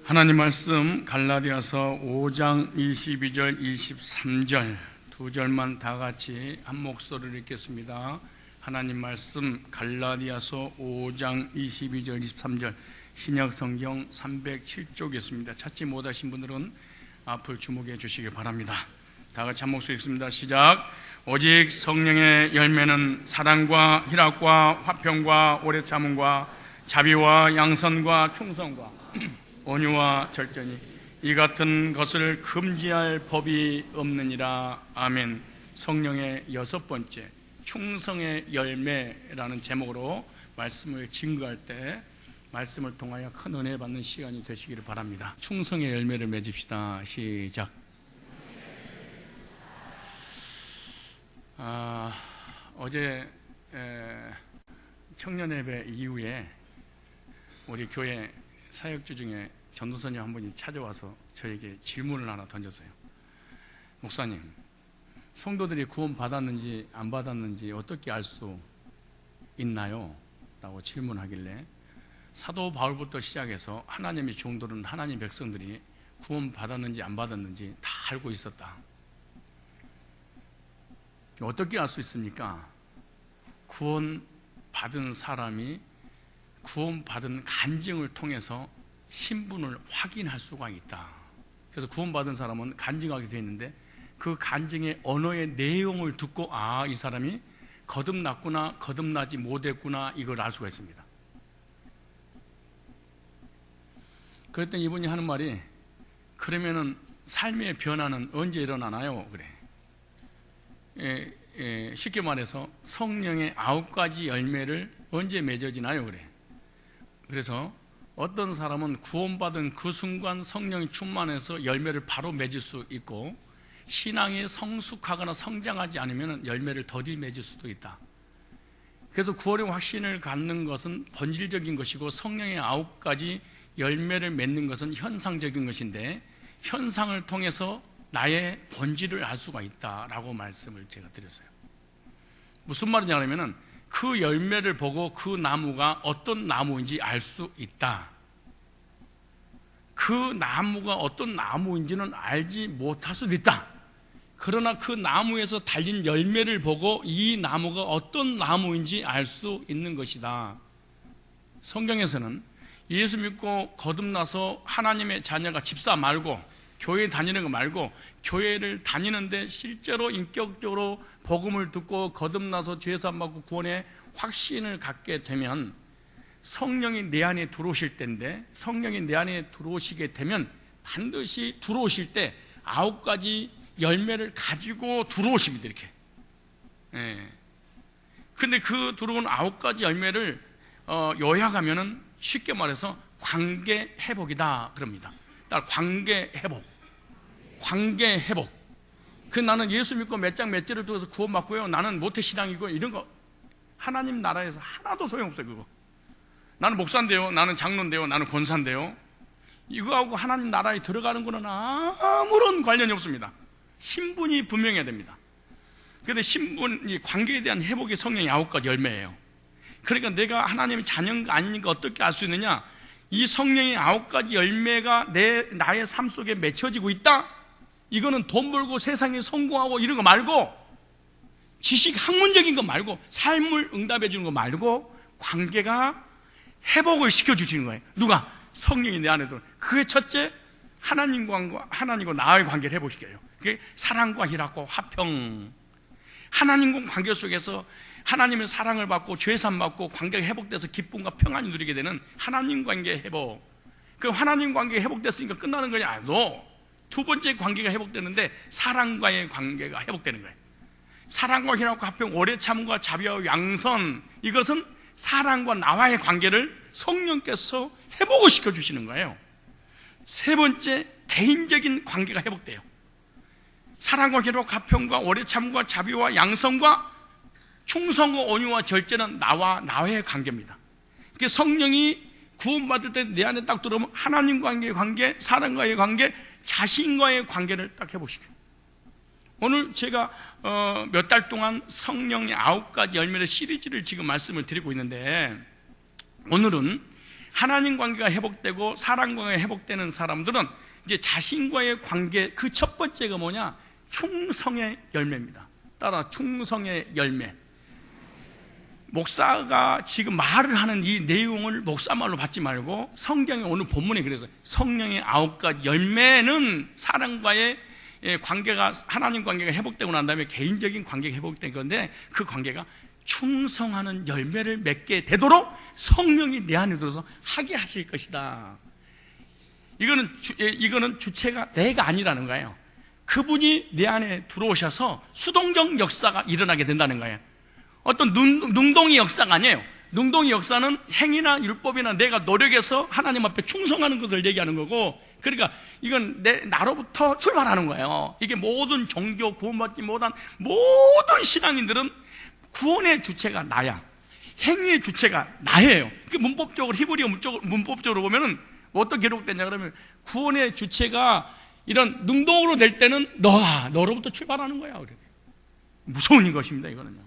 하나님 말씀 갈라디아서 5장 22절 23절 두 절만 다 같이 한 목소리로 읽겠습니다. 하나님 말씀 갈라디아서 5장 22절 23절 신약성경 307쪽이었습니다. 찾지 못하신 분들은 앞을 주목해 주시기 바랍니다. 다 같이 한 목소리 읽습니다. 시작. 오직 성령의 열매는 사랑과 희락과 화평과 오래 참음과 자비와 양선과 충성과 온유와 절제니 이 같은 것을 금지할 법이 없느니라. 아멘. 성령의 여섯 번째 충성의 열매라는 제목으로 말씀을 증거할 때 말씀을 통하여 큰 은혜 받는 시간이 되시기를 바랍니다. 충성의 열매를 맺읍시다. 시작. 어제 청년예배 이후에 우리 교회 사역주 중에 전도사님 한 분이 찾아와서 저에게 질문을 하나 던졌어요. 목사님, 성도들이 구원 받았는지 안 받았는지 어떻게 알 수 있나요? 라고 질문하길래 사도 바울부터 시작해서 하나님의 종들은 하나님 백성들이 구원 받았는지 안 받았는지 다 알고 있었다. 어떻게 알 수 있습니까? 구원 받은 사람이 구원 받은 간증을 통해서 신분을 확인할 수가 있다. 그래서 구원받은 사람은 간증하게 되어 있는데 그 간증의 언어의 내용을 듣고 이 사람이 거듭났구나 거듭나지 못했구나 이걸 알 수가 있습니다. 그랬더니 이분이 하는 말이 그러면은 삶의 변화는 언제 일어나나요? 그래. 쉽게 말해서 성령의 9가지 열매를 언제 맺어지나요? 그래. 그래서 어떤 사람은 구원받은 그 순간 성령이 충만해서 열매를 바로 맺을 수 있고 신앙이 성숙하거나 성장하지 않으면 열매를 더디 맺을 수도 있다. 그래서 구원의 확신을 갖는 것은 본질적인 것이고 성령의 9가지 열매를 맺는 것은 현상적인 것인데 현상을 통해서 나의 본질을 알 수가 있다라고 말씀을 제가 드렸어요. 무슨 말이냐면 그 열매를 보고 그 나무가 어떤 나무인지 알 수 있다. 그 나무가 어떤 나무인지는 알지 못할 수도 있다. 그러나 그 나무에서 달린 열매를 보고 이 나무가 어떤 나무인지 알 수 있는 것이다. 성경에서는 예수 믿고 거듭나서 하나님의 자녀가 집사 말고 교회 다니는 거 말고 교회를 다니는데 실제로 인격적으로 복음을 듣고 거듭나서 죄사함 받고 구원의 확신을 갖게 되면 성령이 내 안에 들어오실 때인데 성령이 내 안에 들어오시게 되면 반드시 들어오실 때 9가지 열매를 가지고 들어오십니다. 이렇게. 근데 그 들어온 9가지 열매를 요약하면은 쉽게 말해서 관계 회복이다 그럽니다. 관계 회복. 관계 회복. 나는 예수 믿고 몇 장 몇 절을 들어서 구원받고요. 나는 모태신앙이고 이런 거 하나님 나라에서 하나도 소용없어요. 그거. 나는 목사인데요. 나는 장로인데요. 나는 권사인데요. 이거하고 하나님 나라에 들어가는 거는 아무런 관련이 없습니다. 신분이 분명해야 됩니다. 그런데 신분이 관계에 대한 회복의 성령의 9가지 열매예요. 그러니까 내가 하나님의 자녀인가 아니니까 어떻게 알 수 있느냐? 이 성령의 9가지 열매가 나의 삶 속에 맺혀지고 있다? 이거는 돈 벌고 세상에 성공하고 이런 거 말고 지식 학문적인 거 말고 삶을 응답해 주는 거 말고 관계가 회복을 시켜주시는 거예요. 누가? 성령이 내 안에 들어. 그게 첫째 하나님과 나의 관계를 회복시켜요. 그게 사랑과 희락과 화평. 하나님과 관계 속에서 하나님의 사랑을 받고 죄산 받고 관계가 회복돼서 기쁨과 평안을 누리게 되는 하나님 관계 회복. 그 하나님 관계가 회복됐으니까 끝나는 거냐? 두 번째 관계가 회복되는데 사랑과의 관계가 회복되는 거예요. 사랑과 희락과 화평, 오래 참음과 자비와 양선. 이것은 사랑과 나와의 관계를 성령께서 회복을 시켜주시는 거예요. 세 번째 개인적인 관계가 회복돼요. 사랑과 희락과 화평과 오래 참음과 자비와 양선과 충성과 온유와 절제는 나와의 관계입니다. 그러니까 성령이 구원받을 때 내 안에 딱 들어오면 하나님과의 관계, 사람과의 관계, 자신과의 관계를 딱 회복시켜요. 오늘 제가 몇 달 동안 성령의 9가지 열매의 시리즈를 지금 말씀을 드리고 있는데 오늘은 하나님 관계가 회복되고 사람 관계가 회복되는 사람들은 이제 자신과의 관계, 그 첫 번째가 뭐냐? 충성의 열매입니다. 따라 충성의 열매. 목사가 지금 말을 하는 이 내용을 목사 말로 받지 말고 성경의 오늘 본문에 그래서 성령의 9가지 열매는 사람과의 관계가, 하나님 관계가 회복되고 난 다음에 개인적인 관계가 회복된 건데, 그 관계가 충성하는 열매를 맺게 되도록 성령이 내 안에 들어서 하게 하실 것이다. 이거는 주체가 내가 아니라는 거예요. 그분이 내 안에 들어오셔서 수동적 역사가 일어나게 된다는 거예요. 어떤 능동의 역사가 아니에요. 능동의 역사는 행위나 율법이나 내가 노력해서 하나님 앞에 충성하는 것을 얘기하는 거고, 그러니까 이건 나로부터 출발하는 거예요. 이게 모든 종교, 구원받지 못한 모든 신앙인들은 구원의 주체가 나야, 행위의 주체가 나예요. 그 문법적으로, 히브리어 문법적으로 보면은 어떻게 기록되냐 그러면, 구원의 주체가 이런 능동으로 될 때는 너로부터 출발하는 거야. 무서운 것입니다. 이거는요,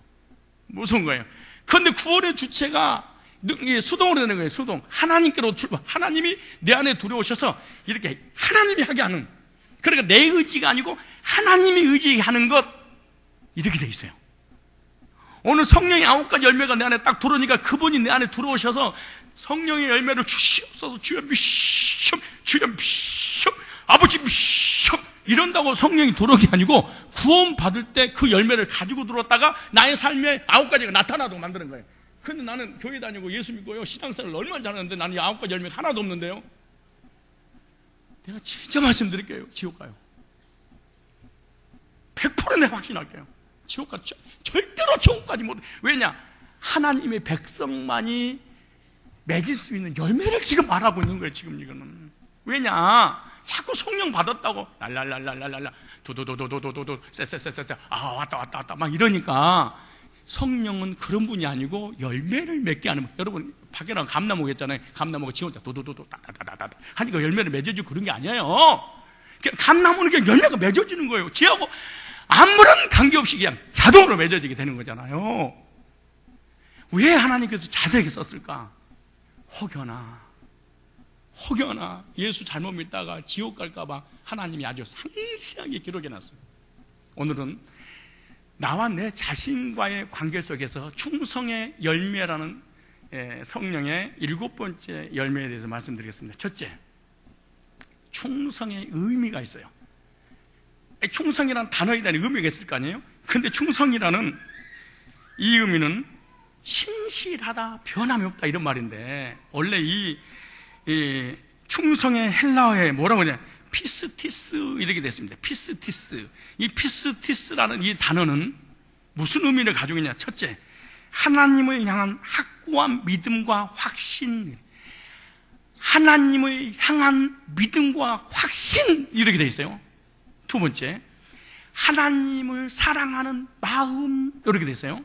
무서운 거예요. 그런데 구원의 주체가 수동으로 되는 거예요. 수동. 하나님께로 출발. 하나님이 내 안에 들어오셔서 이렇게 하나님이 하게 하는, 그러니까 내 의지가 아니고 하나님이 의지하는 것, 이렇게 돼 있어요. 오늘 성령의 9가지 열매가 내 안에 딱 들어오니까 그분이 내 안에 들어오셔서 성령의 열매를 주시옵소서, 주여 미숑, 주여 미숑, 아버지 미숑 이런다고 성령이 들어온 게 아니고, 구원 받을 때 그 열매를 가지고 들어왔다가 나의 삶에 9가지가 나타나도록 만드는 거예요. 그런데 나는 교회 다니고 예수 믿고요, 신앙생활을 얼마나 잘하는데 나는 이 9가지 열매가 하나도 없는데요. 내가 진짜 말씀드릴게요, 지옥 가요. 100% 내가 확신할게요. 지옥 가, 절대로 천국까지 못. 왜냐? 하나님의 백성만이 맺을 수 있는 열매를 지금 말하고 있는 거예요. 지금 이거는. 왜냐? 자꾸 성령 받았다고 랄랄랄랄랄랄라 도도도도도도도 쎄쎄쎄쎄 왔다 막 이러니까, 성령은 그런 분이 아니고 열매를 맺게 하는 분. 여러분 밖에 나가 감나무 있잖아요. 감나무가 지 혼자 도도도도 따다다다다 하니까 열매를 맺어주고 그런 게 아니에요. 감나무는 그냥 열매가 맺어지는 거예요. 지하고 아무런 관계없이 그냥 자동으로 맺어지게 되는 거잖아요. 왜 하나님께서 자세하게 썼을까? 혹여나 예수 잘못 믿다가 지옥 갈까봐 하나님이 아주 상세하게 기록해놨어요. 오늘은 나와 내 자신과의 관계 속에서 충성의 열매라는 성령의 7번째 열매에 대해서 말씀드리겠습니다. 첫째, 충성의 의미가 있어요. 충성이라는 단어에 대한 의미가 있을 거 아니에요? 근데 충성이라는 이 의미는 신실하다, 변함이 없다, 이런 말인데, 원래 이 충성의 헬라어에 뭐라고 하냐, 피스티스 이렇게 됐습니다. 피스티스. 이 피스티스라는 이 단어는 무슨 의미를 가지고 있냐? 첫째, 하나님을 향한 확고한 믿음과 확신. 하나님을 향한 믿음과 확신, 이렇게 돼 있어요. 두 번째, 하나님을 사랑하는 마음, 이렇게 돼 있어요.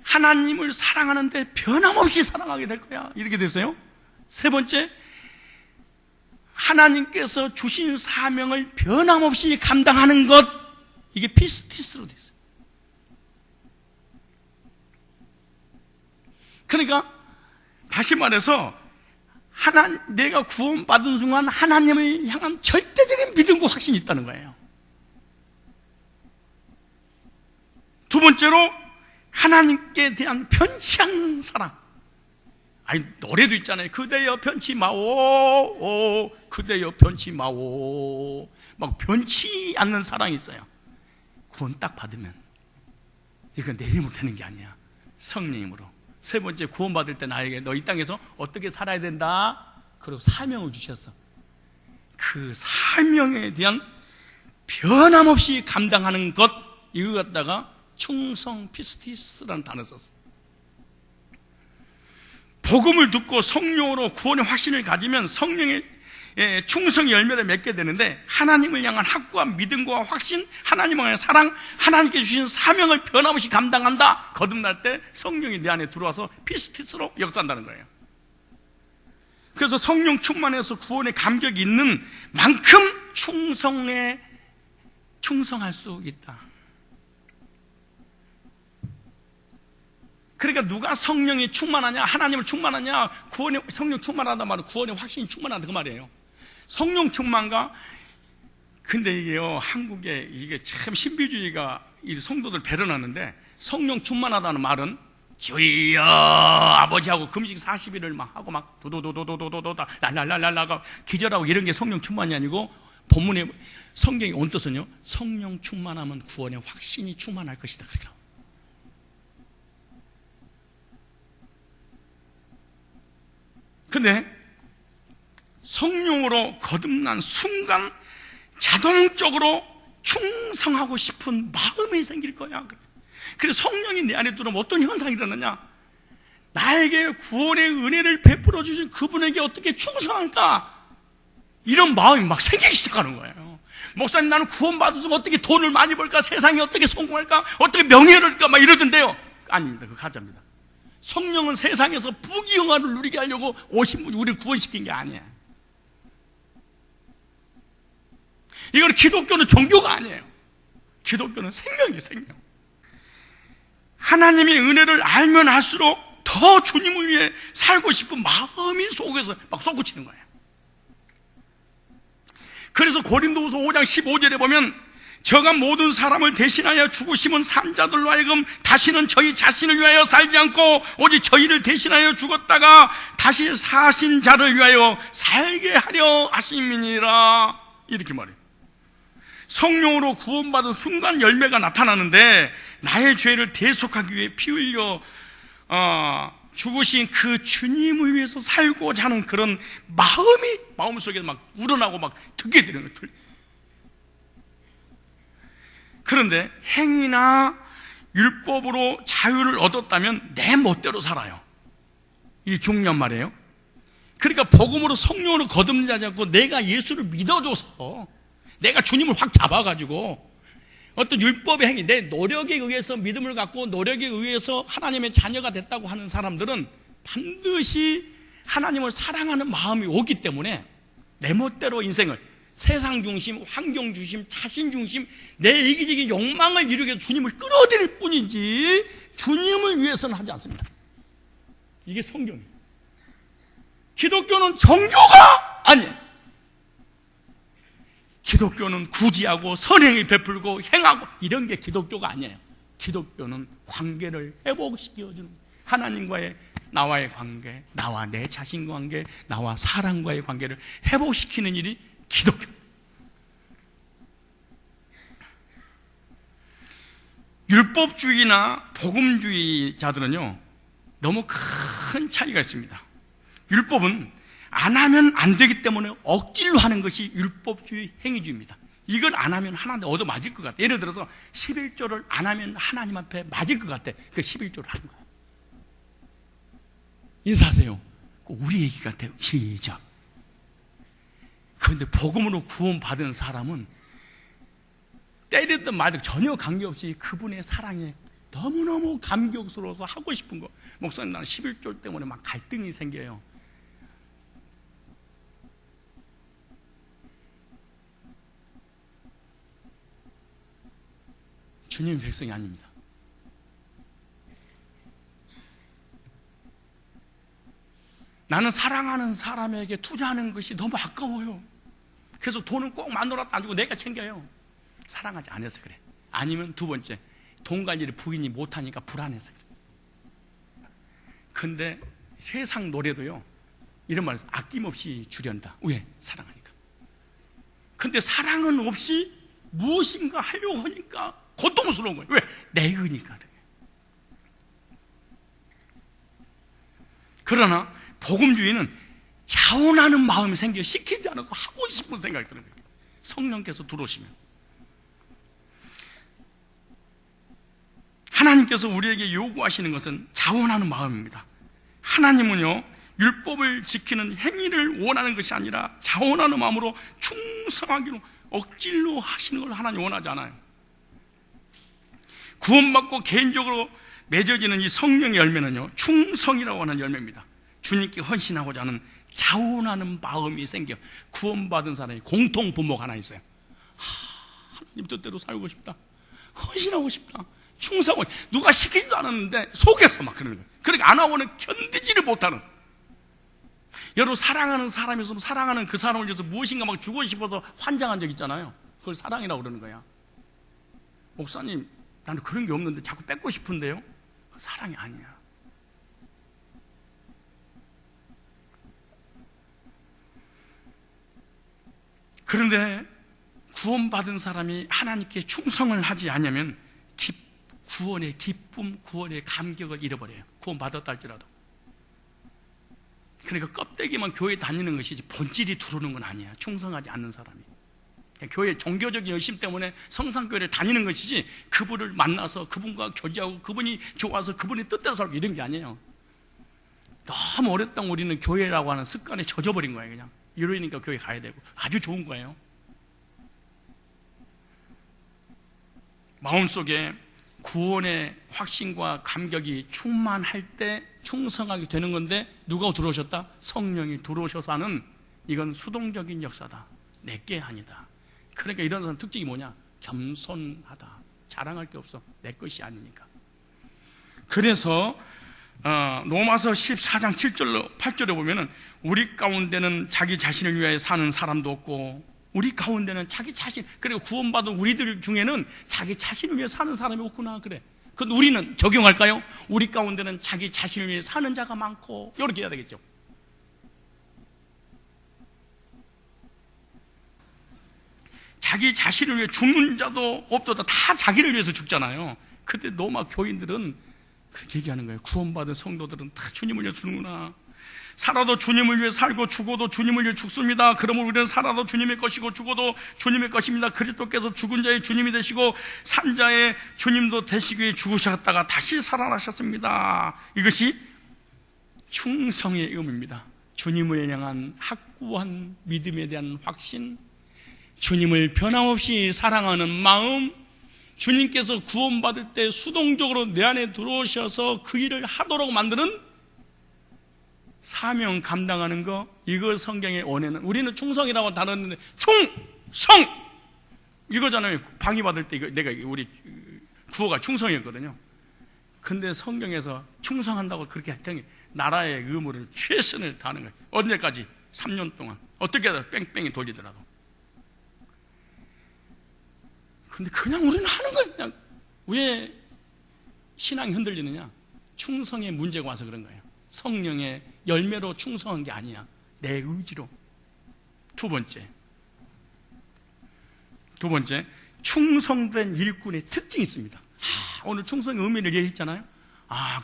하나님을 사랑하는데 변함없이 사랑하게 될 거야, 이렇게 돼 있어요. 세 번째, 하나님께서 주신 사명을 변함없이 감당하는 것, 이게 피스티스로 돼 있어요. 그러니까 다시 말해서 내가 구원받은 순간 하나님을 향한 절대적인 믿음과 확신이 있다는 거예요. 두 번째로, 하나님께 대한 변치 않는 사랑. 아니, 노래도 있잖아요. 그대여 변치 마오, 그대여 변치 마오. 막 변치 않는 사랑이 있어요. 구원 딱 받으면 이건 내 힘으로 되는 게 아니야, 성령님으로. 세 번째, 구원받을 때 나에게 너 이 땅에서 어떻게 살아야 된다, 그리고 사명을 주셨어. 그 사명에 대한 변함없이 감당하는 것, 이거 갖다가 충성 피스티스라는 단어 썼어. 복음을 듣고 성령으로 구원의 확신을 가지면 성령의 충성의 열매를 맺게 되는데, 하나님을 향한 확고한 믿음과 확신, 하나님을 향한 사랑, 하나님께 주신 사명을 변함없이 감당한다, 거듭날 때 성령이 내 안에 들어와서 피스티스로 역사한다는 거예요. 그래서 성령 충만해서 구원의 감격이 있는 만큼 충성할 수 있다. 그러니까 누가 성령이 충만하냐, 하나님을 충만하냐, 구원의 성령 충만하다 말은 구원의 확신이 충만하다 그 말이에요. 성령 충만과, 근데 이게요, 한국에 이게 참 신비주의가 이 성도들 배려놨는데, 성령 충만하다는 말은 주여 아버지하고 금식 40일을 막 하고 막 도도도도도도도도 랄랄랄랄라가 기절하고 이런 게 성령 충만이 아니고, 본문의 성경의 원뜻은요, 성령 충만하면 구원의 확신이 충만할 것이다 그렇게 나와요. 근데 성령으로 거듭난 순간 자동적으로 충성하고 싶은 마음이 생길 거야. 그래서 성령이 내 안에 들어오면 어떤 현상이 일어나냐, 나에게 구원의 은혜를 베풀어 주신 그분에게 어떻게 충성할까, 이런 마음이 막 생기기 시작하는 거예요. 목사님, 나는 구원받아서 어떻게 돈을 많이 벌까, 세상에 어떻게 성공할까, 어떻게 명예를 얻을까 막 이러던데요. 아닙니다. 그거 가짜입니다. 성령은 세상에서 부귀영화를 누리게 하려고 오신 분이 우리를 구원시킨 게 아니에요. 이건 기독교는 종교가 아니에요. 기독교는 생명이에요, 생명. 하나님의 은혜를 알면 알수록 더 주님을 위해 살고 싶은 마음이 속에서 막 솟구치는 거예요. 그래서 고린도후서 5장 15절에 보면, 저가 모든 사람을 대신하여 죽으심은 산자들로 하여금 다시는 저희 자신을 위하여 살지 않고 오직 저희를 대신하여 죽었다가 다시 사신 자를 위하여 살게 하려 하심이니라, 이렇게 말해요. 성령으로 구원받은 순간 열매가 나타나는데, 나의 죄를 대속하기 위해 피 흘려 죽으신 그 주님을 위해서 살고자 하는 그런 마음이 마음속에 막 우러나고 막 듣게 되는 거예요. 그런데 행위나 율법으로 자유를 얻었다면 내 멋대로 살아요. 이게 중요한 말이에요. 그러니까 복음으로 성령으로 거듭나지 않고 내가 예수를 믿어줘서, 내가 주님을 확 잡아가지고 어떤 율법의 행위, 내 노력에 의해서 믿음을 갖고 노력에 의해서 하나님의 자녀가 됐다고 하는 사람들은 반드시 하나님을 사랑하는 마음이 오기 때문에 내 멋대로 인생을, 세상 중심, 환경 중심, 자신 중심, 내 이기적인 욕망을 이루기 위해서 주님을 끌어들일 뿐이지 주님을 위해서는 하지 않습니다. 이게 성경이에요. 기독교는 종교가 아니에요. 기독교는 구지하고 선행을 베풀고 행하고 이런 게 기독교가 아니에요. 기독교는 관계를 회복시켜주는, 하나님과의 나와의 관계, 나와 내 자신과 관계, 나와 사람과의 관계를 회복시키는 일이 기독교. 율법주의나 복음주의자들은요, 너무 큰 차이가 있습니다. 율법은 안 하면 안 되기 때문에 억지로 하는 것이 율법주의 행위주의입니다. 이걸 안 하면 하나님한테 얻어맞을 것 같아. 예를 들어서 11조를 안 하면 하나님 앞에 맞을 것 같아. 그 11조를 하는 거야. 인사하세요. 우리 얘기 같아요. 시작. 그런데 복음으로 구원받은 사람은 때리든 말든 전혀 관계없이 그분의 사랑에 너무너무 감격스러워서 하고 싶은 거. 목사님, 나는 11조 때문에 막 갈등이 생겨요. 주님의 백성이 아닙니다. 나는 사랑하는 사람에게 투자하는 것이 너무 아까워요. 그래서 돈은 꼭 마누라도 안 주고 내가 챙겨요. 사랑하지 않아서 그래. 아니면 두 번째, 돈 관리를 부인이 못하니까 불안해서 그래. 근데 세상 노래도요, 이런 말을 해서 아낌없이 주련다. 왜? 사랑하니까. 근데 사랑은 없이 무엇인가 하려고 하니까 고통스러운 거예요. 왜? 내으니까. 그러나 복음주의는 자원하는 마음이 생겨 시키지 않아도 하고 싶은 생각이 드는 거예요. 성령께서 들어오시면. 하나님께서 우리에게 요구하시는 것은 자원하는 마음입니다. 하나님은요, 율법을 지키는 행위를 원하는 것이 아니라 자원하는 마음으로 충성하기로 억지로 하시는 걸 하나님 원하지 않아요. 구원받고 개인적으로 맺어지는 이 성령의 열매는요, 충성이라고 하는 열매입니다. 주님께 헌신하고자 하는 자원하는 마음이 생겨. 구원받은 사람이 공통 분모가 하나 있어요. 하나님 뜻대로 살고 싶다, 헌신하고 싶다, 충성을 누가 시키지도 않았는데 속에서 막 그러는 거예요. 그러니까 아나고는 견디지를 못하는. 여러분, 사랑하는 사람이 있으면 사랑하는 그 사람을 위해서 무엇인가 막 주고 싶어서 환장한 적 있잖아요. 그걸 사랑이라고 그러는 거야. 목사님, 나는 그런 게 없는데 자꾸 뺏고 싶은데요? 사랑이 아니야. 그런데 구원받은 사람이 하나님께 충성을 하지 않으면 구원의 기쁨, 구원의 감격을 잃어버려요. 구원받았다 할지라도. 그러니까 껍데기만 교회 다니는 것이지 본질이 들어오는 건 아니야. 충성하지 않는 사람이. 교회 종교적인 열심 때문에 성산교회를 다니는 것이지 그분을 만나서 그분과 교제하고 그분이 좋아서 그분의 뜻대로 살고 이런 게 아니에요. 너무 오랫동안 우리는 교회라고 하는 습관에 젖어버린 거예요. 그냥 이러니까 교회 가야 되고. 아주 좋은 거예요. 마음속에 구원의 확신과 감격이 충만할 때 충성하게 되는 건데, 누가 들어오셨다? 성령이 들어오셔서 하는, 이건 수동적인 역사다. 내게 아니다. 그러니까 이런 사람 특징이 뭐냐? 겸손하다. 자랑할 게 없어. 내 것이 아니니까. 그래서 로마서 14장 7절로 8절에 보면은 우리 가운데는 자기 자신을 위하여 사는 사람도 없고, 우리 가운데는 자기 자신, 그리고 구원받은 우리들 중에는 자기 자신을 위해 사는 사람이 없구나. 그래. 그건 우리는 적용할까요? 우리 가운데는 자기 자신을 위해 사는 자가 많고, 이렇게 해야 되겠죠. 자기 자신을 위해 죽는 자도 없도다. 다 자기를 위해서 죽잖아요. 근데 로마 교인들은 그렇게 얘기하는 거예요. 구원받은 성도들은 다 주님을 위해 죽는구나. 살아도 주님을 위해 살고 죽어도 주님을 위해 죽습니다. 그러므로 우리는 살아도 주님의 것이고 죽어도 주님의 것입니다. 그리스도께서 죽은 자의 주님이 되시고 산 자의 주님도 되시기 위해 죽으셨다가 다시 살아나셨습니다. 이것이 충성의 의미입니다. 주님을 향한 확고한 믿음에 대한 확신, 주님을 변함없이 사랑하는 마음, 주님께서 구원받을 때 수동적으로 내 안에 들어오셔서 그 일을 하도록 만드는 사명 감당하는 거, 이걸 성경에 원해는, 우리는 충성이라고 다루는데 충성 이거잖아요. 방위받을 때 이거 내가 우리 구호가 충성이었거든요. 근데 성경에서 충성한다고 그렇게 했더니 나라의 의무를 최선을 다하는 거예요. 언제까지? 3년 동안 어떻게 하다 뺑뺑이 돌리더라도. 근데 그냥 우리는 하는 거예요. 그냥. 왜 신앙이 흔들리느냐? 충성의 문제가 와서 그런 거예요. 성령의 열매로 충성한 게 아니야. 내 의지로. 두 번째, 충성된 일꾼의 특징이 있습니다. 오늘 충성의 의미를 얘기했잖아요.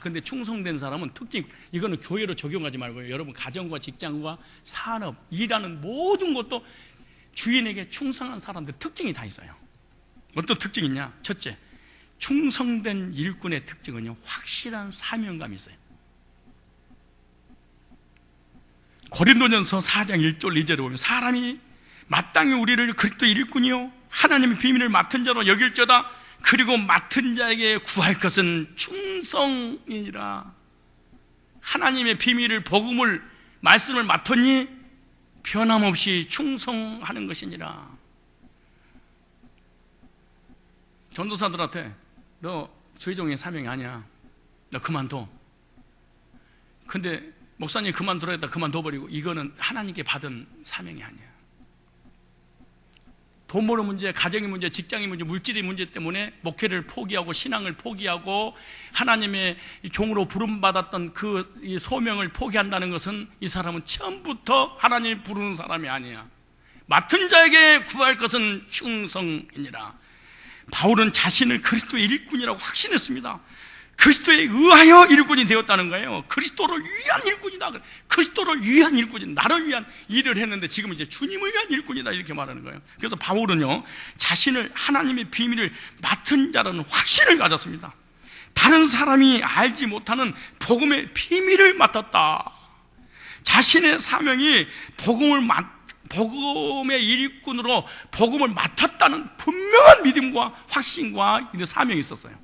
근데 충성된 사람은 특징, 이거는 교회로 적용하지 말고요. 여러분 가정과 직장과 산업, 일하는 모든 것도 주인에게 충성한 사람들 특징이 다 있어요. 어떤 특징이 있냐? 첫째, 충성된 일꾼의 특징은요, 확실한 사명감이 있어요. 고린도전서 4장 1절 2절에 보면 사람이 마땅히 우리를 그리스도 일꾼이요 하나님의 비밀을 맡은 자로 여길지어다. 그리고 맡은 자에게 구할 것은 충성이니라. 하나님의 비밀을, 복음을, 말씀을 맡았니 변함없이 충성하는 것이니라. 전도사들한테 너 주의종의 사명이 아니야. 너 그만둬. 근데 목사님 그만두라 했다 그만둬버리고, 이거는 하나님께 받은 사명이 아니야. 돈 버는 문제, 가정의 문제, 직장의 문제, 물질의 문제 때문에 목회를 포기하고 신앙을 포기하고 하나님의 종으로 부름받았던 그 소명을 포기한다는 것은 이 사람은 처음부터 하나님이 부르는 사람이 아니야. 맡은 자에게 구할 것은 충성이니라. 바울은 자신을 그리스도의 일꾼이라고 확신했습니다. 그리스도에 의하여 일꾼이 되었다는 거예요. 그리스도를 위한 일꾼이다. 그리스도를 위한 일꾼이다. 나를 위한 일을 했는데 지금은 이제 주님을 위한 일꾼이다, 이렇게 말하는 거예요. 그래서 바울은요, 자신을 하나님의 비밀을 맡은 자라는 확신을 가졌습니다. 다른 사람이 알지 못하는 복음의 비밀을 맡았다. 자신의 사명이 복음의 일꾼으로 복음을 맡았다는 분명한 믿음과 확신과 이런 사명이 있었어요.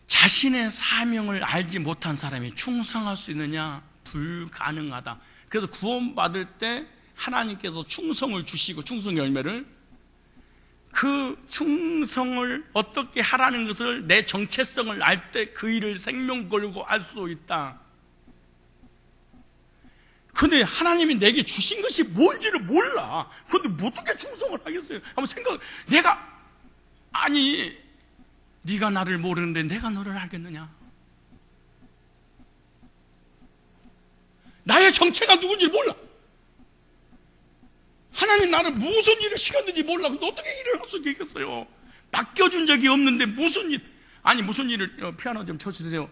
자신의 사명을 알지 못한 사람이 충성할 수 있느냐? 불가능하다. 그래서 구원받을 때 하나님께서 충성을 주시고, 충성 열매를 그 충성을 어떻게 하라는 것을, 내 정체성을 알 때 그 일을 생명 걸고 알 수 있다. 근데 하나님이 내게 주신 것이 뭔지를 몰라. 근데 어떻게 충성을 하겠어요? 한번 아니, 네가 나를 모르는데 내가 너를 알겠느냐? 나의 정체가 누군지 몰라. 하나님 나를 무슨 일을 시켰는지 몰라. 근데 어떻게 일을 할 수 있겠어요? 맡겨준 적이 없는데 무슨 일을, 피아노 좀 쳐주세요.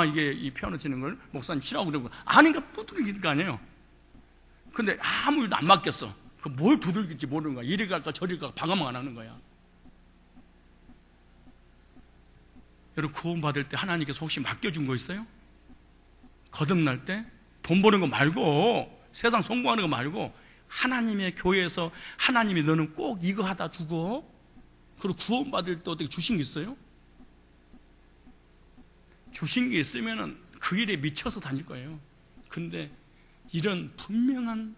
이게 이 피아노 치는 걸 목사님 치라고 그러고, 아닌가 두들길 거 아니에요. 근데 아무 일도 안 맡겼어. 뭘 두들길지 모르는 거야. 이리 갈까 저리 갈까 방황만 하는 거야. 여러분, 구원받을 때 하나님께서 혹시 맡겨준 거 있어요? 거듭날 때 돈 버는 거 말고, 세상 성공하는 거 말고, 하나님의 교회에서 하나님이 너는 꼭 이거 하다 죽어, 그리고 구원받을 때 어떻게 주신 게 있어요? 주신 게 있으면은 그 일에 미쳐서 다닐 거예요. 근데 이런 분명한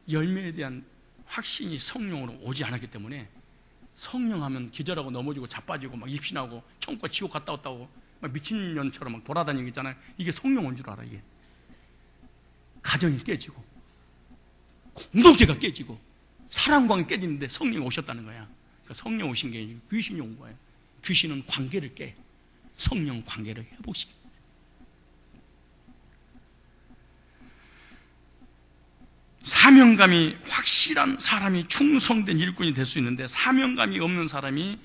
열매에 대한 확신이 성령으로 오지 않았기 때문에, 성령 하면 기절하고 넘어지고 자빠지고 막 입신하고 천국과 지옥 갔다 왔다고 막 미친년처럼 막 돌아다니는 게 있잖아요. 이게 성령 온 줄 알아. 이게 가정이 깨지고 공동체가 깨지고 사랑관이 깨지는데 성령이 오셨다는 거야. 그러니까 성령 오신 게 귀신이 온 거예요. 귀신은 관계를 깨, 성령 관계를 회복시킵니다. 사명감이 확실한 사람이 충성된 일꾼이 될 수 있는데, 사명감이 없는 사람이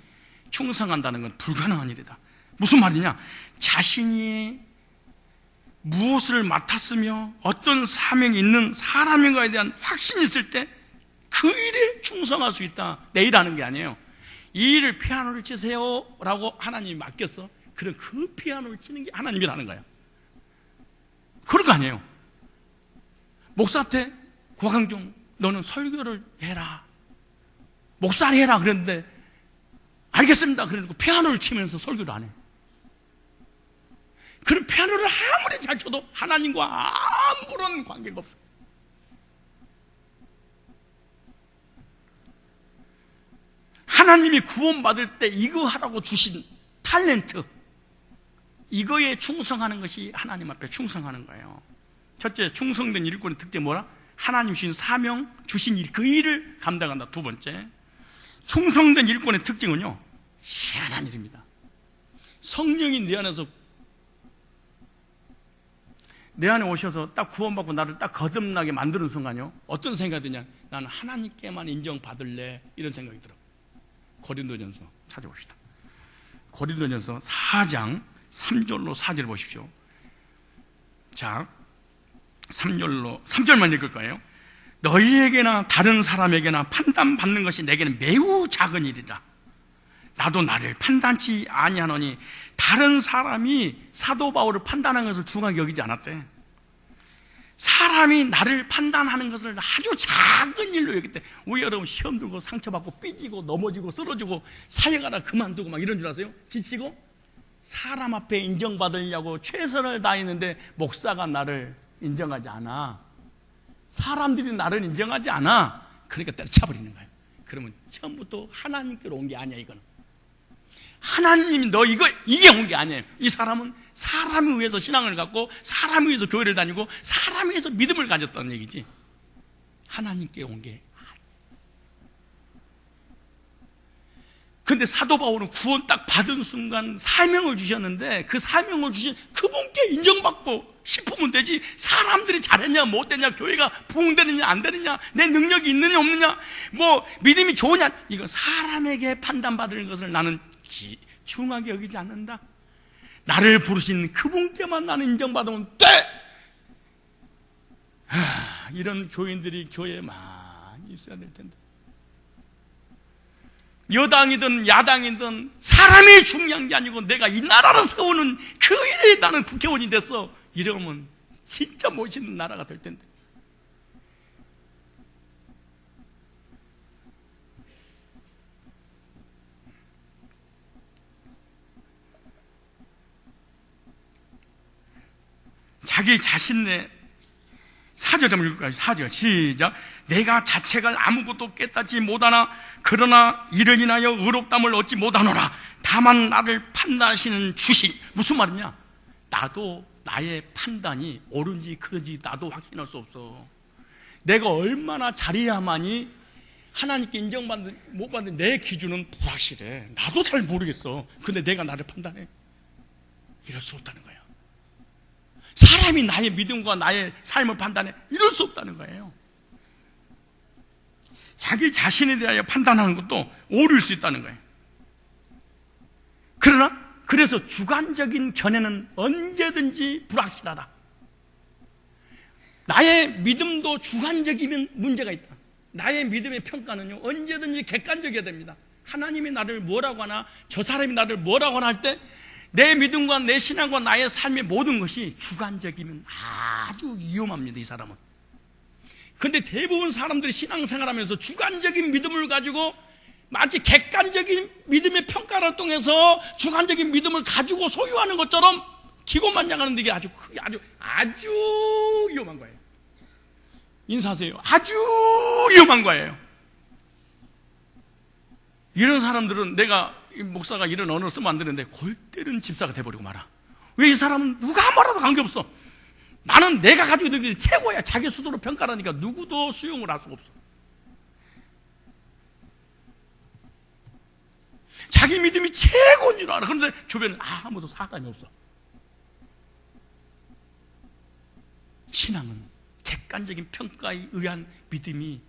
충성한다는 건 불가능한 일이다. 무슨 말이냐? 자신이 무엇을 맡았으며 어떤 사명이 있는 사람인가에 대한 확신이 있을 때 그 일에 충성할 수 있다. 내 일 하는 게 아니에요. 이 일을, 피아노를 치세요 라고 하나님이 맡겼어. 그럼 그 피아노를 치는 게 하나님이라는 거야. 그런 거 아니에요. 목사한테, 고강종 너는 설교를 해라, 목사를 해라 그랬는데 알겠습니다 그래놓고 피아노를 치면서 설교를 안 해. 그럼 피아노를 아무리 잘 쳐도 하나님과 아무런 관계가 없어요. 하나님이 구원받을 때 이거 하라고 주신 탤런트, 이거에 충성하는 것이 하나님 앞에 충성하는 거예요. 첫째, 충성된 일꾼의 특징이 뭐라? 하나님 주신 사명, 주신 일, 그 일을 감당한다. 두 번째, 충성된 일꾼의 특징은요, 희한한 일입니다. 성령이 내 안에 오셔서 딱 구원받고 나를 딱 거듭나게 만드는 순간요, 어떤 생각이 드냐? 나는 하나님께만 인정받을래, 이런 생각이 들어. 고린도전서 찾아봅시다. 고린도전서 4장 3절로 4절 보십시오. 자, 3절만 읽을 거예요. 너희에게나 다른 사람에게나 판단받는 것이 내게는 매우 작은 일이다. 나도 나를 판단치 아니하노니, 다른 사람이 사도 바울을 판단하는 것을 중하게 여기지 않았대. 사람이 나를 판단하는 것을 아주 작은 일로 여겼대. 우리 여러분 시험 들고 상처받고 삐지고 넘어지고 쓰러지고 사역하다 그만두고 막 이런 줄 아세요? 지치고 사람 앞에 인정받으려고 최선을 다했는데 목사가 나를 인정하지 않아, 사람들이 나를 인정하지 않아. 그러니까 때려쳐버리는 거예요. 그러면 처음부터 하나님께로 온 게 아니야. 이거는 하나님이 이게 온 게 아니에요. 이 사람은 사람에 의해서 신앙을 갖고 사람에 의해서 교회를 다니고 사람에 의해서 믿음을 가졌다는 얘기지, 하나님께 온 게. 근데 사도 바울은 구원 딱 받은 순간 사명을 주셨는데, 그 사명을 주신 그분께 인정받고 싶으면 되지, 사람들이 잘했냐 못했냐, 교회가 부흥되느냐 안 되느냐, 내 능력이 있느냐 없느냐, 뭐 믿음이 좋으냐, 이거 사람에게 판단받을 것을 나는 중하게 여기지 않는다. 나를 부르신 그분께만 나는 인정받으면 돼. 이런 교인들이 교회에 많이 있어야 될 텐데, 여당이든 야당이든 사람이 중요한 게 아니고 내가 이 나라를 세우는 그 일에 나는 국회의원이 됐어, 이러면 진짜 멋있는 나라가 될 텐데. 자기 자신의 4절 좀 읽을까요? 4절 시작. 내가 자책을 아무것도 깨닫지 못하나 그러나 이를 인하여 의롭담을 얻지 못하노라. 다만 나를 판단하시는 주신. 무슨 말이냐? 나도 나의 판단이 옳은지 그런지 나도 확신할 수 없어. 내가 얼마나 잘해야만이 하나님께 인정받는 못 받는 내 기준은 불확실해. 나도 잘 모르겠어. 근데 내가 나를 판단해? 이럴 수 없다는 거예요. 사람이 나의 믿음과 나의 삶을 판단해? 이럴 수 없다는 거예요. 자기 자신에 대하여 판단하는 것도 오류일 수 있다는 거예요. 그래서 주관적인 견해는 언제든지 불확실하다. 나의 믿음도 주관적이면 문제가 있다. 나의 믿음의 평가는요, 언제든지 객관적이어야 됩니다. 하나님이 나를 뭐라고 하나, 저 사람이 나를 뭐라고 하나 할 때 내 믿음과 내 신앙과 나의 삶의 모든 것이 주관적이면 아주 위험합니다, 이 사람은. 근데 대부분 사람들이 신앙생활 하면서 주관적인 믿음을 가지고 마치 객관적인 믿음의 평가를 통해서 주관적인 믿음을 가지고 소유하는 것처럼 기고만장하는데 이게 아주 위험한 거예요. 인사하세요. 아주 위험한 거예요. 이런 사람들은 내가 목사가 이런 언어를 쓰면 안 되는데 골 때리는 집사가 돼버리고 말아. 왜 이 사람은 누가 뭐라도 관계없어. 나는 내가 가지고 있는 게 최고야. 자기 스스로 평가를 하니까 누구도 수용을 할 수가 없어. 자기 믿음이 최고인 줄 알아. 그런데 주변에 아무도 사람이 없어. 신앙은 객관적인 평가에 의한 믿음이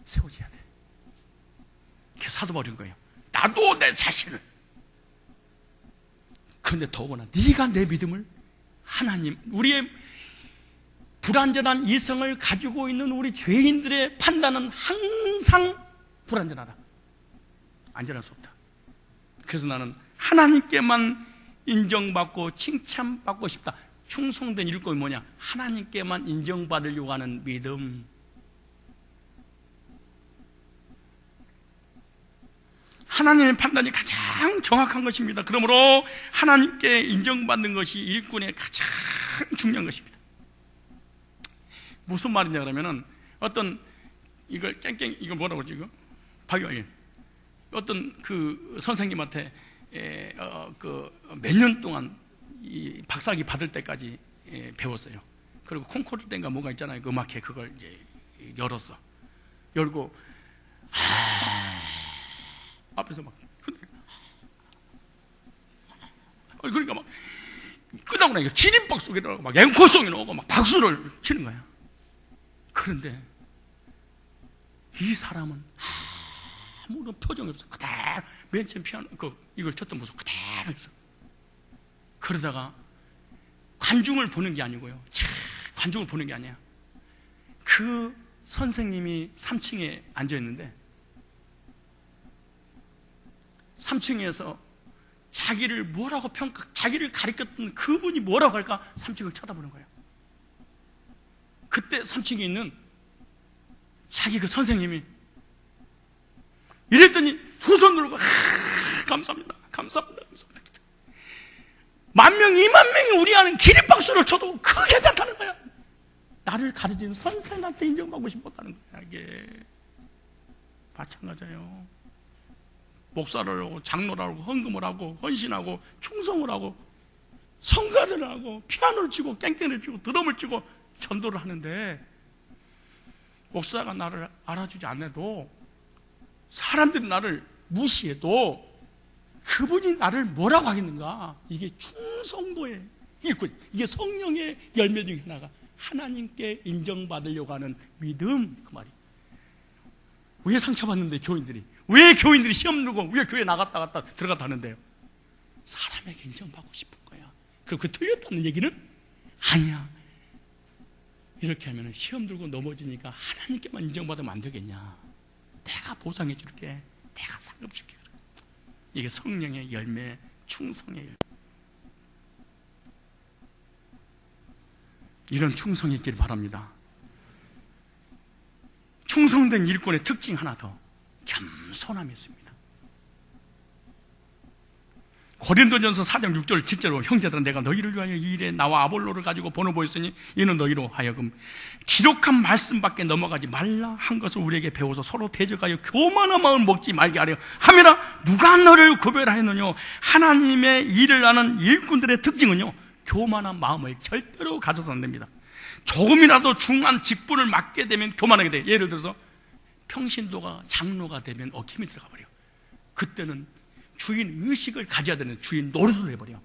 세워져야 돼. 그게 사도 바울인 거예요. 나도 내 자신을. 그런데 더구나 네가 내 믿음을 하나님, 우리의 불완전한 이성을 가지고 있는 우리 죄인들의 판단은 항상 불완전하다. 안전할 수 없다. 그래서 나는 하나님께만 인정받고 칭찬받고 싶다. 충성된 일꾼이 뭐냐? 하나님께만 인정받으려고 하는 믿음. 하나님의 판단이 가장 정확한 것입니다. 그러므로 하나님께 인정받는 것이 일꾼의 가장 중요한 것입니다. 무슨 말이냐 그러면은 이걸 뭐라고 그러지 이거? 박유환 어떤 그 선생님한테 몇 년 동안 이 박사학위 받을 때까지 배웠어요. 그리고 콩쿠르 때인가 뭐가 있잖아요. 그 음악회 그걸 이제 열고 앞에서 막 그러니까 막 끝나고 나니까 기립박수가 나오고 막 앵콜송이 나오고 막 박수를 치는 거야. 그런데 이 사람은 아무런 표정이 없어. 그대로 맨 처음 피아노 이걸 쳤던 모습 그대로 있어. 그러다가 관중을 보는 게 아니고요. 관중을 보는 게 아니야. 그 선생님이 3층에 앉아 있는데 3층에서 자기를 자기를 가리켰던 그분이 뭐라고 할까 3층을 쳐다보는 거예요. 그때 3층에 있는 자기 그 선생님이 이랬더니 두 손 들고 감사합니다. 10,000명, 20,000명이 우리 하는 기립박수를 쳐도 그거 괜찮다는 거야. 나를 가르친 선생한테 인정받고 싶었다는 거야. 이게 마찬가지예요. 목사를 하고 장로를 하고 헌금을 하고 헌신하고 충성을 하고 성가를 하고 피아노를 치고 깽깽이를 치고 드럼을 치고 전도를 하는데 목사가 나를 알아주지 않아도 사람들이 나를 무시해도 그분이 나를 뭐라고 하겠는가? 이게 충성도의 일꾼, 이게 성령의 열매 중에 하나가 하나님께 인정받으려고 하는 믿음. 그 말이 왜 상처받는데 교인들이 왜 교인들이 시험 들고 왜 교회 나갔다 들어갔다 하는데요? 사람에게 인정받고 싶은 거야. 그리고 그 틀렸다는 얘기는 아니야. 이렇게 하면 시험 들고 넘어지니까 하나님께만 인정받으면 안 되겠냐? 내가 보상해 줄게. 내가 상급 줄게. 이게 성령의 열매, 충성의 열매. 이런 충성이 있길 바랍니다. 충성된 일꾼의 특징 하나 더, 겸손함이 있습니다. 고린도전서 4장 6절 7절로 형제들아 내가 너희를 위하여 이 일에 나와 아볼로를 가지고 번호 보였으니 이는 너희로 하여금 기록한 말씀밖에 넘어가지 말라 한 것을 우리에게 배워서 서로 대적하여 교만한 마음 먹지 말게 하려 함이라. 누가 너를 구별하였느냐? 하나님의 일을 하는 일꾼들의 특징은요, 교만한 마음을 절대로 가져서 안 됩니다. 조금이라도 중한 직분을 맡게 되면 교만하게 돼. 예를 들어서 평신도가 장로가 되면 힘이 들어가 버려. 그때는 주인 의식을 가져야 되는 주인 노릇을 해버려.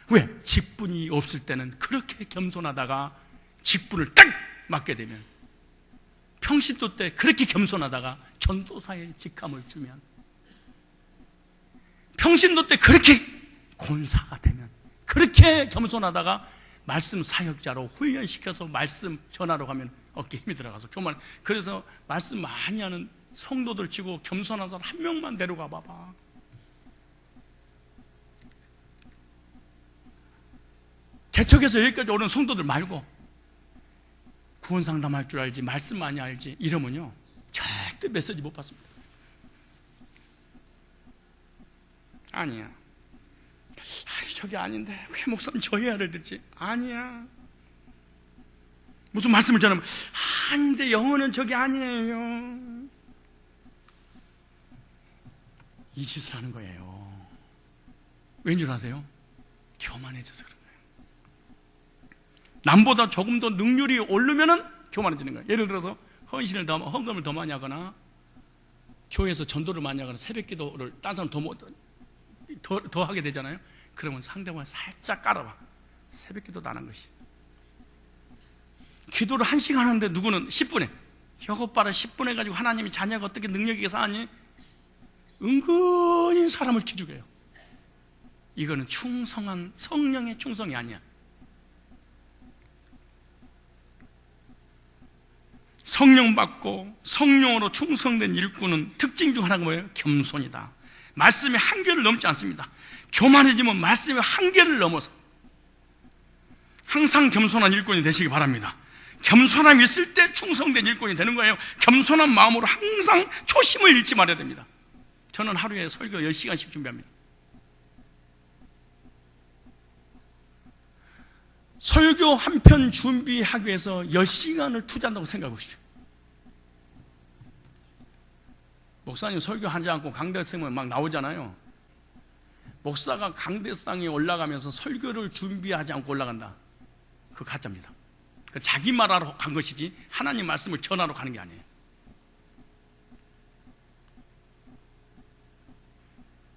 왜? 직분이 없을 때는 그렇게 겸손하다가 직분을 딱 맡게 되면, 평신도 때 그렇게 겸손하다가 전도사의 직함을 주면, 평신도 때 그렇게 권사가 되면, 그렇게 겸손하다가 말씀 사역자로 훈련시켜서 말씀 전하러 가면 어깨에 힘이 들어가서 교만. 그래서 말씀 많이 하는 성도들 치고 겸손한 사람 한 명만 데려가 봐봐. 개척에서 여기까지 오는 성도들 말고 구원 상담할 줄 알지, 말씀 많이 알지 이러면요 절대 메시지 못 받습니다. 아니야, 저게 아닌데 왜 목사님 저 이야기를 듣지? 아니야. 무슨 말씀을 전하면 아닌데 영어는 저게 아니에요. 이 짓을 하는 거예요. 왠 줄 아세요? 교만해져서 그런 거예요. 남보다 조금 더 능률이 오르면은 교만해지는 거예요. 예를 들어서 헌금을 더 많이 하거나 교회에서 전도를 많이 하거나 새벽 기도를 딴 사람 더 하게 되잖아요. 그러면 상대방을 살짝 깔아봐. 새벽 기도도 안 한 것이. 기도를 1시간 하는데 누구는 10분에. 이것 봐라, 10분 해가지고 하나님이 자녀가 어떻게 능력이 쌓았니? 은근히 사람을 기죽여요. 이거는 충성한 성령의 충성이 아니야. 성령 받고 성령으로 충성된 일꾼은 특징 중 하나가 뭐예요? 겸손이다. 말씀의 한계를 넘지 않습니다. 교만해지면 말씀의 한계를 넘어서 항상 겸손한 일꾼이 되시기 바랍니다. 겸손함이 있을 때 충성된 일꾼이 되는 거예요. 겸손한 마음으로 항상 초심을 잃지 말아야 됩니다. 저는 하루에 설교 10시간씩 준비합니다. 설교 한 편 준비하기 위해서 10시간을 투자한다고 생각해 보십시오. 목사님 설교하지 않고 강대상에 막 나오잖아요. 목사가 강대상에 올라가면서 설교를 준비하지 않고 올라간다. 그거 가짜입니다. 자기 말하러 간 것이지 하나님 말씀을 전하러 가는 게 아니에요.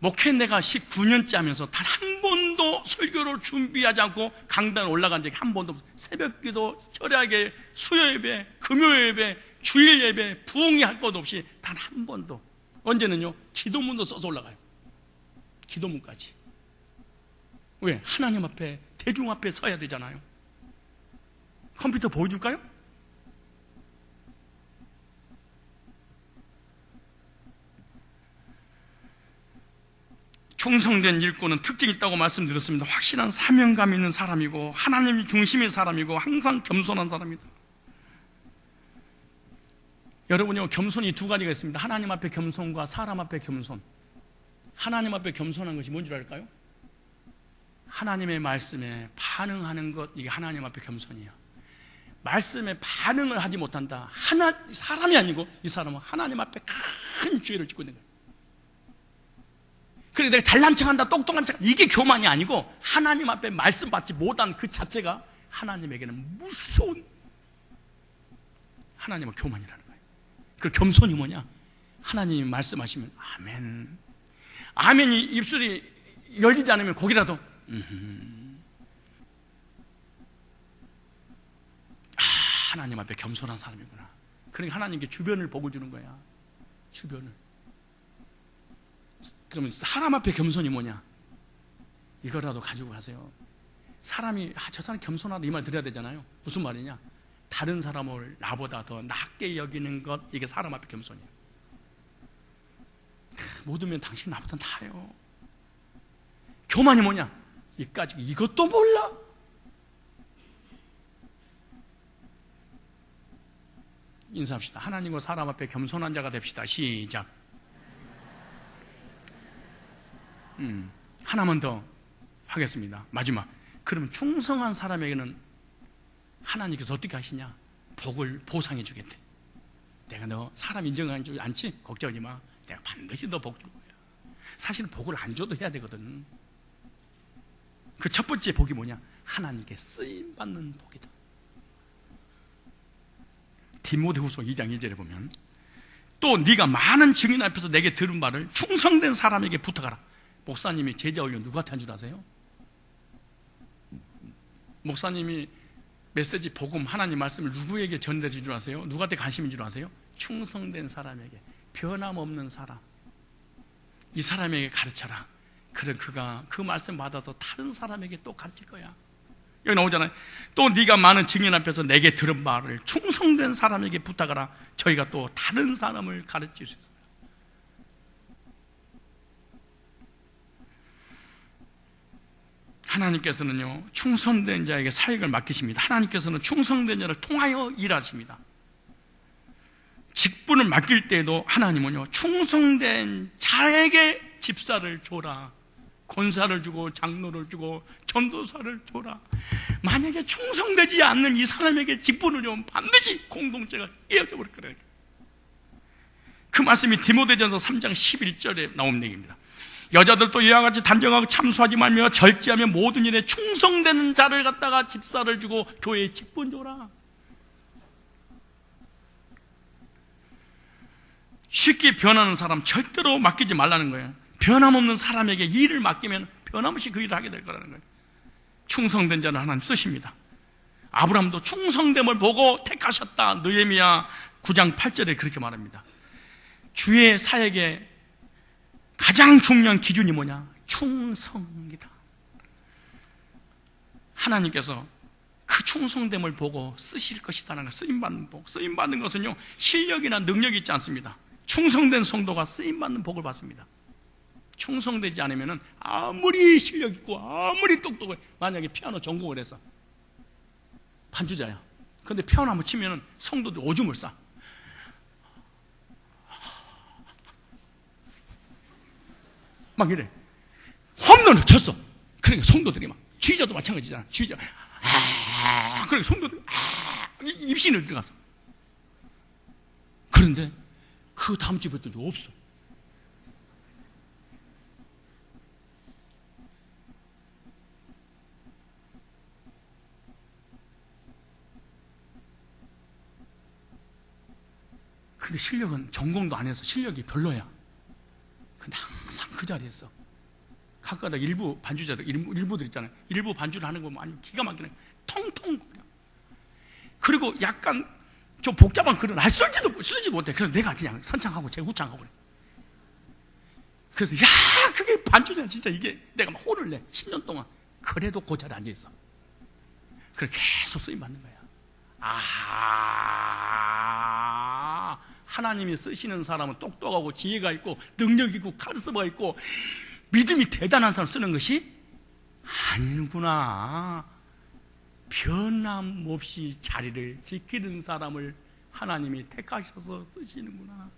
목회 내가 19년째 하면서 단 한 번도 설교를 준비하지 않고 강단에 올라간 적이 한 번도 없어요. 새벽기도, 철야예배, 수요예배, 금요예배, 주일예배, 부흥회 할 것 없이 단 한 번도. 언제는요? 기도문도 써서 올라가요. 기도문까지. 왜? 하나님 앞에, 대중 앞에 서야 되잖아요. 컴퓨터 보여줄까요? 충성된 일꾼은 특징이 있다고 말씀드렸습니다. 확실한 사명감 있는 사람이고 하나님이 중심의 사람이고 항상 겸손한 사람이다. 여러분요, 겸손이 두 가지가 있습니다. 하나님 앞에 겸손과 사람 앞에 겸손. 하나님 앞에 겸손한 것이 뭔지 알까요? 하나님의 말씀에 반응하는 것, 이게 하나님 앞에 겸손이에요. 말씀에 반응을 하지 못한다. 사람이 아니고 이 사람은 하나님 앞에 큰 죄를 짓고 있는 거예요. 그래 내가 잘난 척한다, 똑똑한 척, 이게 교만이 아니고 하나님 앞에 말씀 받지 못한 그 자체가 하나님에게는 무서운, 하나님은 교만이라는 거예요. 그 겸손이 뭐냐? 하나님이 말씀하시면 아멘, 아멘이 입술이 열리지 않으면 거기라도 하나님 앞에 겸손한 사람이구나. 그러니까 하나님께 주변을 복을 주는 거야. 주변을. 그러면 사람 앞에 겸손이 뭐냐? 이거라도 가지고 가세요. 사람이 저 사람 겸손하다 이 말 드려야 되잖아요. 무슨 말이냐? 다른 사람을 나보다 더 낮게 여기는 것, 이게 사람 앞에 겸손이에요. 모두면 당신 나보다 나아요. 교만이 뭐냐? 이까지 이것도 몰라? 인사합시다. 하나님과 사람 앞에 겸손한 자가 됩시다. 시작. 하나만 더 하겠습니다. 마지막. 그러면 충성한 사람에게는 하나님께서 어떻게 하시냐? 복을 보상해 주겠대. 내가 너 사람 인정하는 줄 않지? 걱정하지 마. 내가 반드시 너 복 줄 거야. 사실 복을 안 줘도 해야 되거든. 그 첫 번째 복이 뭐냐? 하나님께 쓰임받는 복이다. 디모데후서 2장 2절에 보면 또 네가 많은 증인 앞에서 내게 들은 말을 충성된 사람에게 부탁하라. 목사님이 제자 훈련 누구한테 한 줄 아세요? 목사님이 메시지 복음 하나님 말씀을 누구에게 전달해 준 줄 아세요? 누구한테 관심인 줄 아세요? 충성된 사람에게, 변함없는 사람, 이 사람에게 가르쳐라. 그럼 그가 그 말씀 받아서 다른 사람에게 또 가르칠 거야. 여기 나오잖아요. 또 네가 많은 증인 앞에서 내게 들은 말을 충성된 사람에게 부탁하라. 저희가 또 다른 사람을 가르칠 수 있습니다. 하나님께서는요, 충성된 자에게 사역을 맡기십니다. 하나님께서는 충성된 자를 통하여 일하십니다. 직분을 맡길 때에도 하나님은요, 충성된 자에게 집사를 줘라, 권사를 주고 장로를 주고 전도사를 줘라. 만약에 충성되지 않는 이 사람에게 직분을 주면 반드시 공동체가 깨어져 버릴 거예요. 그 말씀이 디모데전서 3장 11절에 나온 얘기입니다. 여자들도 이와 같이 단정하고 참수하지 말며 절제하며 모든 일에 충성되는 자를 갖다가 집사를 주고 교회에 직분 줘라. 쉽게 변하는 사람 절대로 맡기지 말라는 거예요. 변함없는 사람에게 일을 맡기면 변함없이 그 일을 하게 될 거라는 거예요. 충성된 자는 하나님 쓰십니다. 아브라함도 충성됨을 보고 택하셨다. 느헤미야 9장 8절에 그렇게 말합니다. 주의 사역의 가장 중요한 기준이 뭐냐? 충성이다. 하나님께서 그 충성됨을 보고 쓰실 것이다라는 쓰임받는 복. 쓰임받는 것은요, 실력이나 능력이 있지 않습니다. 충성된 성도가 쓰임받는 복을 받습니다. 충성되지 않으면 아무리 실력 있고 아무리 똑똑해, 만약에 피아노 전공을 해서 반주자야. 근데 피아노 한번 치면 성도들 오줌을 싸. 막 이래. 홈런을 쳤어. 그러니까 성도들이 막, 지휘자도 마찬가지잖아. 지휘자, 그러니까 성도들이 입신을 들어갔어. 그런데 그 다음 집에 또 없어. 근데 실력은 전공도 안 해서 실력이 별로야. 근데 항상 그 자리에 있어. 가끔가다 일부 반주자들, 일부들 있잖아요. 일부 반주를 하는 거 보면 아니 기가 막히네. 통통 거려. 그리고 약간 좀 복잡한 글은 쓰지 못해. 그래서 내가 그냥 선창하고 제 후창하고 그래. 그래서 야, 그게 반주자 진짜 이게 내가 막 혼을 내. 10년 동안. 그래도 그 자리에 앉아 있어. 그래 계속 쓰임 받는 거야. 아하, 하나님이 쓰시는 사람은 똑똑하고 지혜가 있고 능력 있고 카리스마가 있고 믿음이 대단한 사람 쓰는 것이 아니구나. 변함없이 자리를 지키는 사람을 하나님이 택하셔서 쓰시는구나.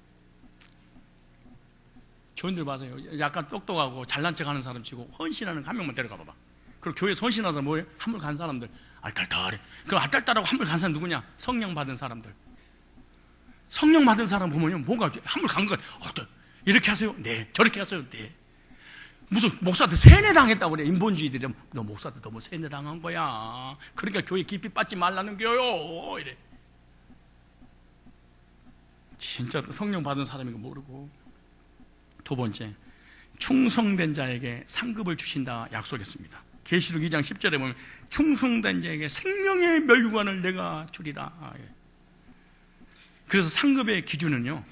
교인들 봐세요. 약간 똑똑하고 잘난 척하는 사람 치고 헌신하는 한 명만 데려가 봐봐. 그리고 교회에 헌신하서 뭐예요? 한물 간 사람들 알딸딸해. 그럼 알딸딸하고 한물 간 사람 누구냐? 성령 받은 사람들. 성령 받은 사람 보면요, 뭔가 한물 간 거, 이렇게 하세요? 네. 저렇게 하세요? 네. 무슨 목사한테 세뇌당했다고 그래. 인본주의들이 너 목사한테 너무 세뇌당한 거야. 그러니까 교회 깊이 빠지지 말라는 거요. 이래. 진짜 성령 받은 사람인 거 모르고. 두 번째, 충성된 자에게 상급을 주신다 약속했습니다. 계시록 2장 10절에 보면 충성된 자에게 생명의 멸류관을 내가 주리라. 그래서 상급의 기준은요,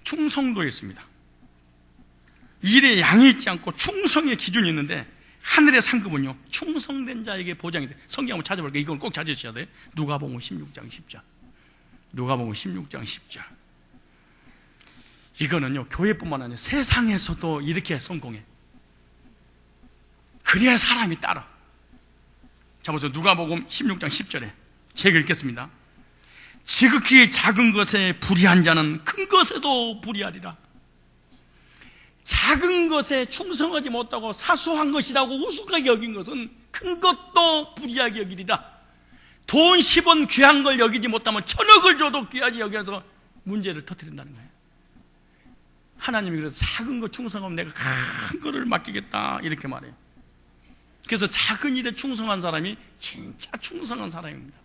충성도였습니다. 일에 양이 있지 않고 충성의 기준이 있는데, 하늘의 상급은요 충성된 자에게 보장이 돼. 성경 한번 찾아볼게요. 이걸 꼭 찾으셔야 돼요. 누가복음 16장 10절. 누가복음 16장 10절. 이거는요 교회뿐만 아니라 세상에서도 이렇게 성공해. 그래야 사람이 따라. 자, 보세요. 누가복음 16장 10절에 제가 읽겠습니다. 지극히 작은 것에 불의한 자는 큰 것에도 불의하리라. 작은 것에 충성하지 못하고 사소한 것이라고 우습게 여긴 것은 큰 것도 불의하게 여기리라. 돈 10원 귀한 걸 여기지 못하면 1000억을 줘도 귀하지 여기서 문제를 터뜨린다는 거예요. 하나님이 그래서 작은 거 충성하면 내가 큰 거를 맡기겠다 이렇게 말해요. 그래서 작은 일에 충성한 사람이 진짜 충성한 사람입니다.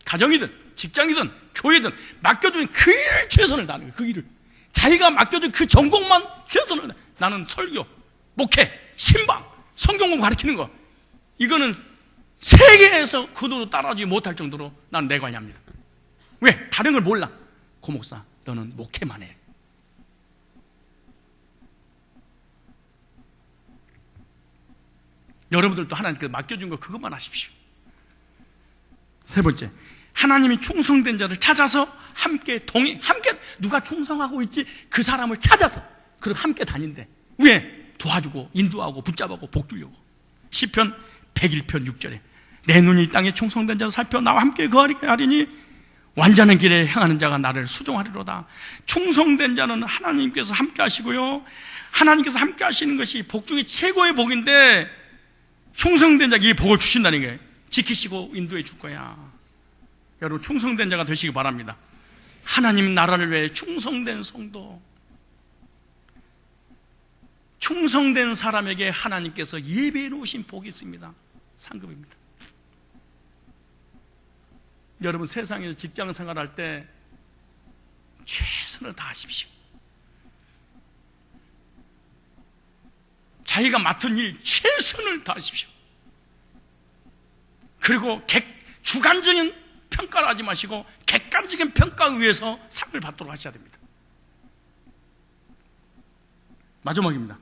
가정이든 직장이든 교회든 맡겨준 그 일을 최선을 다하는 거예요. 그 일을 자기가 맡겨준 그 전공만 최선을 다해. 나는 설교, 목회, 신방, 성경공 가르치는 거, 이거는 세계에서 그 누구도 따라오지 못할 정도로 나는 내 관여합니다. 왜? 다른 걸 몰라. 고 목사, 너는 목회만 해. 여러분들도 하나님께 맡겨준 거 그것만 하십시오. 세 번째, 하나님이 충성된 자를 찾아서 함께 누가 충성하고 있지 그 사람을 찾아서 그리고 함께 다닌대. 왜? 도와주고 인도하고 붙잡고 복 주려고. 시편 101편 6절에 내 눈이 이 땅에 충성된 자를 살펴 나와 함께 거하리니 완전한 길에 행하는 자가 나를 수종하리로다. 충성된 자는 하나님께서 함께 하시고요, 하나님께서 함께 하시는 것이 복 중에 최고의 복인데 충성된 자에게 이 복을 주신다는 거예요. 지키시고 인도해 줄 거야. 여러분 충성된 자가 되시기 바랍니다. 하나님 나라를 위해 충성된 성도, 충성된 사람에게 하나님께서 예비해 놓으신 복이 있습니다. 상급입니다. 여러분 세상에서 직장 생활할 때 최선을 다하십시오. 자기가 맡은 일 최선을 다하십시오. 그리고 주관적인 평가를 하지 마시고 객관적인 평가에 의해서 상을 받도록 하셔야 됩니다. 마지막입니다.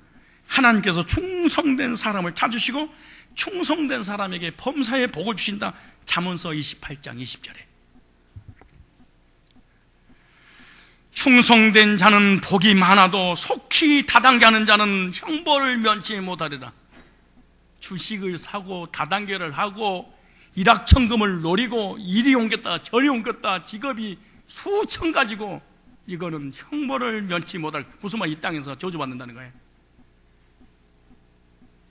하나님께서 충성된 사람을 찾으시고 충성된 사람에게 범사의 복을 주신다. 잠언서 28장 20절에 충성된 자는 복이 많아도 속히 다단계 하는 자는 형벌을 면치 못하리라. 주식을 사고 다단계를 하고 일확천금을 노리고 이리 옮겼다 저리 옮겼다 직업이 수천 가지고 이거는 형벌을 면치 못할, 무슨 말, 이 땅에서 저주받는다는 거예요.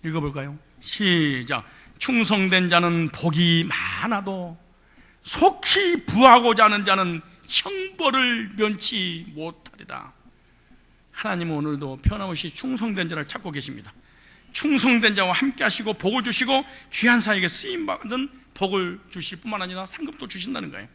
읽어볼까요? 시작. 충성된 자는 복이 많아도 속히 부하고자 하는 자는 형벌을 면치 못하리라. 하나님은 오늘도 변함없이 충성된 자를 찾고 계십니다. 충성된 자와 함께 하시고 복을 주시고 귀한 사에게 쓰임받은 복을 주실 뿐만 아니라 상급도 주신다는 거예요.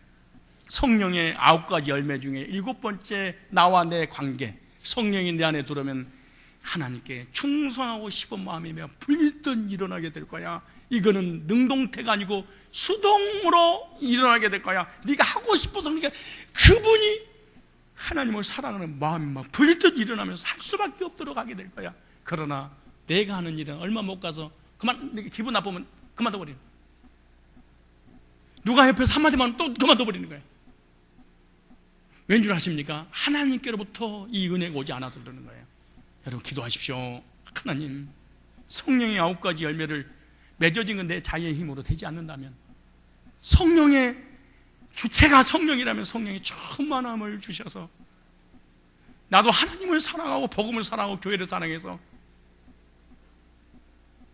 성령의 9가지 열매 중에 7번째 나와 내 관계, 성령이 내 안에 들어오면 하나님께 충성하고 싶은 마음이며 불든 일어나게 될 거야. 이거는 능동태가 아니고 수동으로 일어나게 될 거야. 네가 하고 싶어서. 그러니까 그분이 하나님을 사랑하는 마음이 막 불든 일어나면서 할 수밖에 없도록 하게 될 거야. 그러나 내가 하는 일은 얼마 못 가서 기분 나쁘면 그만둬 버리는 거야. 누가 옆에서 한마디만 또 그만둬 버리는 거야. 왠 줄 아십니까? 하나님께로부터 이 은혜가 오지 않아서 그러는 거예요. 여러분 기도하십시오. 하나님, 성령의 9가지 열매를 맺어진 건 내 자의 힘으로 되지 않는다면, 성령의 주체가 성령이라면 성령의 충만함을 주셔서 나도 하나님을 사랑하고 복음을 사랑하고 교회를 사랑해서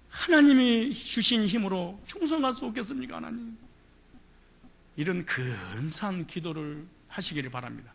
하나님이 주신 힘으로 충성할 수 없겠습니까? 하나님, 이런 근사한 기도를 하시기를 바랍니다.